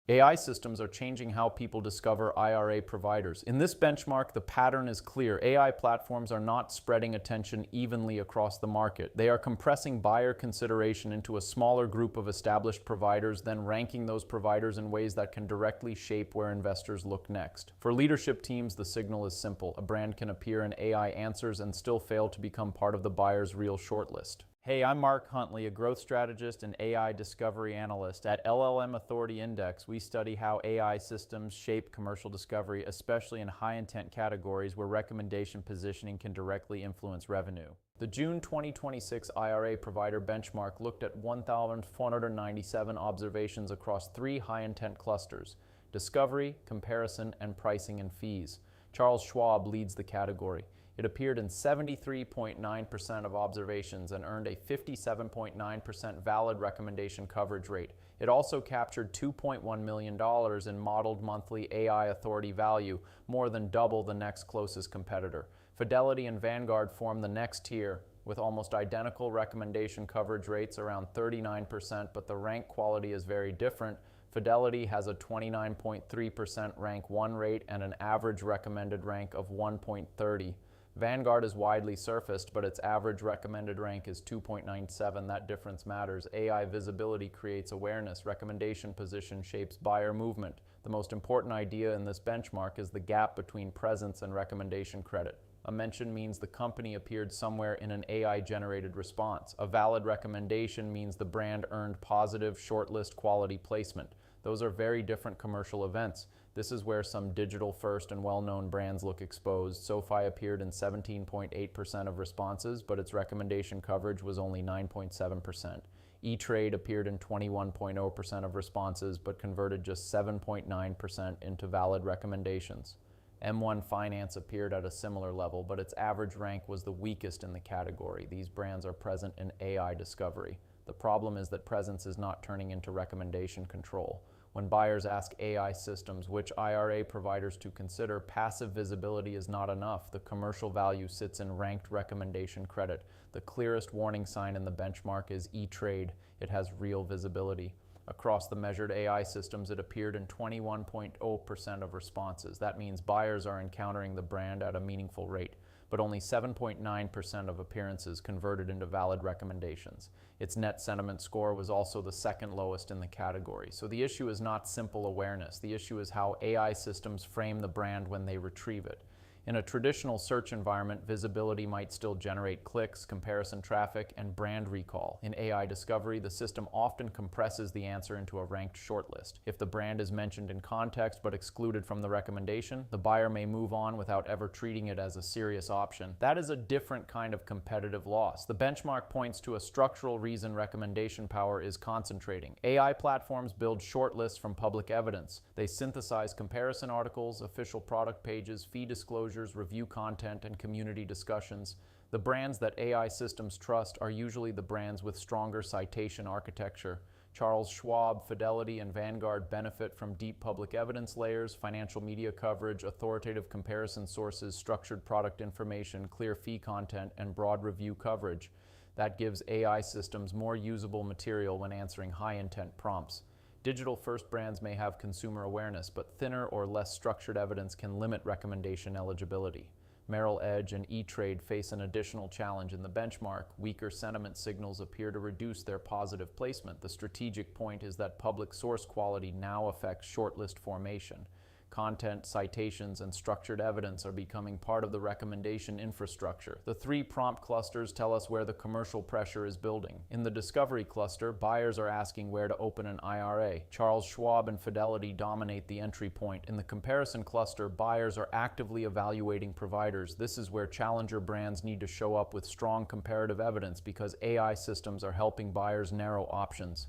AI systems are changing how people discover IRA providers. In this benchmark, the pattern is clear. AI platforms are not spreading attention evenly across the market. They are compressing buyer consideration into a smaller group of established providers, then ranking those providers in ways that can directly shape where investors look next. For leadership teams, the signal is simple. A brand can appear in AI answers and still fail to become part of the buyer's real shortlist. Hey, I'm Mark Huntley, a growth strategist and AI discovery analyst. At LLM Authority Index, we study how AI systems shape commercial discovery, especially in high-intent categories where recommendation positioning can directly influence revenue. The June 2026 IRA provider benchmark looked at 1,497 observations across 3 high-intent clusters: discovery, comparison, and pricing and fees. Charles Schwab leads the category. It appeared in 73.9% of observations and earned a 57.9% valid recommendation coverage rate. It also captured $2.1 million in modeled monthly AI authority value, more than double the next closest competitor. Fidelity and Vanguard form the next tier, with almost identical recommendation coverage rates around 39%, but the rank quality is very different. Fidelity has a 29.3% rank 1 rate and an average recommended rank of 1.30. Vanguard is widely surfaced, but its average recommended rank is 2.97. That difference matters. AI visibility creates awareness. Recommendation position shapes buyer movement. The most important idea in this benchmark is the gap between presence and recommendation credit. A mention means the company appeared somewhere in an AI-generated response. A valid recommendation means the brand earned positive shortlist quality placement. Those are very different commercial events. This is where some digital-first and well-known brands look exposed. SoFi appeared in 17.8% of responses, but its recommendation coverage was only 9.7%. E-Trade appeared in 21.0% of responses, but converted just 7.9% into valid recommendations. M1 Finance appeared at a similar level, but its average rank was the weakest in the category. These brands are present in AI discovery. The problem is that presence is not turning into recommendation control. When buyers ask AI systems which IRA providers to consider, passive visibility is not enough. The commercial value sits in ranked recommendation credit. The clearest warning sign in the benchmark is E-Trade. It has real visibility. Across the measured AI systems, it appeared in 21.0% of responses. That means buyers are encountering the brand at a meaningful rate, but only 7.9% of appearances converted into valid recommendations. Its net sentiment score was also the second lowest in the category. So the issue is not simple awareness. The issue is how AI systems frame the brand when they retrieve it. In a traditional search environment, visibility might still generate clicks, comparison traffic, and brand recall. In AI discovery, the system often compresses the answer into a ranked shortlist. If the brand is mentioned in context but excluded from the recommendation, the buyer may move on without ever treating it as a serious option. That is a different kind of competitive loss. The benchmark points to a structural reason recommendation power is concentrating. AI platforms build shortlists from public evidence. They synthesize comparison articles, official product pages, fee disclosures, review content, and community discussions. The brands that AI systems trust are usually the brands with stronger citation architecture. Charles Schwab, Fidelity, and Vanguard benefit from deep public evidence layers, financial media coverage, authoritative comparison sources, structured product information, clear fee content, and broad review coverage. That gives AI systems more usable material when answering high-intent prompts. Digital-first brands may have consumer awareness, but thinner or less structured evidence can limit recommendation eligibility. Merrill Edge and E-Trade face an additional challenge in the benchmark. Weaker sentiment signals appear to reduce their positive placement. The strategic point is that public source quality now affects shortlist formation. Content, citations, and structured evidence are becoming part of the recommendation infrastructure. The 3 prompt clusters tell us where the commercial pressure is building. In the discovery cluster, buyers are asking where to open an IRA. Charles Schwab and Fidelity dominate the entry point. In the comparison cluster, buyers are actively evaluating providers. This is where challenger brands need to show up with strong comparative evidence because AI systems are helping buyers narrow options.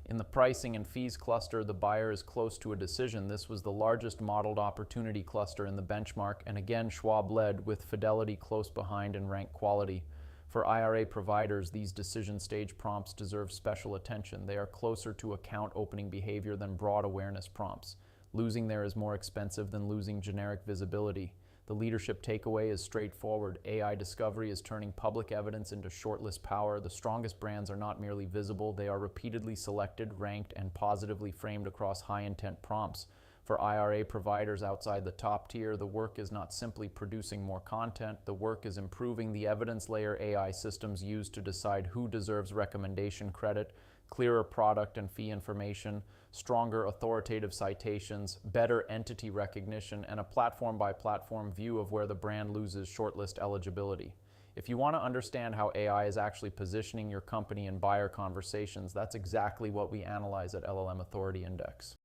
In the pricing and fees cluster, the buyer is close to a decision. This was the largest modeled opportunity cluster in the benchmark, and again Schwab led, with Fidelity close behind in rank quality. For IRA providers, these decision stage prompts deserve special attention. They are closer to account opening behavior than broad awareness prompts. Losing there is more expensive than losing generic visibility. The leadership takeaway is straightforward. AI discovery is turning public evidence into shortlist power. The strongest brands are not merely visible, they are repeatedly selected, ranked, and positively framed across high-intent prompts. For IRA providers outside the top tier, the work is not simply producing more content, the work is improving the evidence layer AI systems use to decide who deserves recommendation credit, clearer product and fee information, stronger authoritative citations, better entity recognition, and a platform-by-platform view of where the brand loses shortlist eligibility. If you want to understand how AI is actually positioning your company in buyer conversations, that's exactly what we analyze at LLM Authority Index.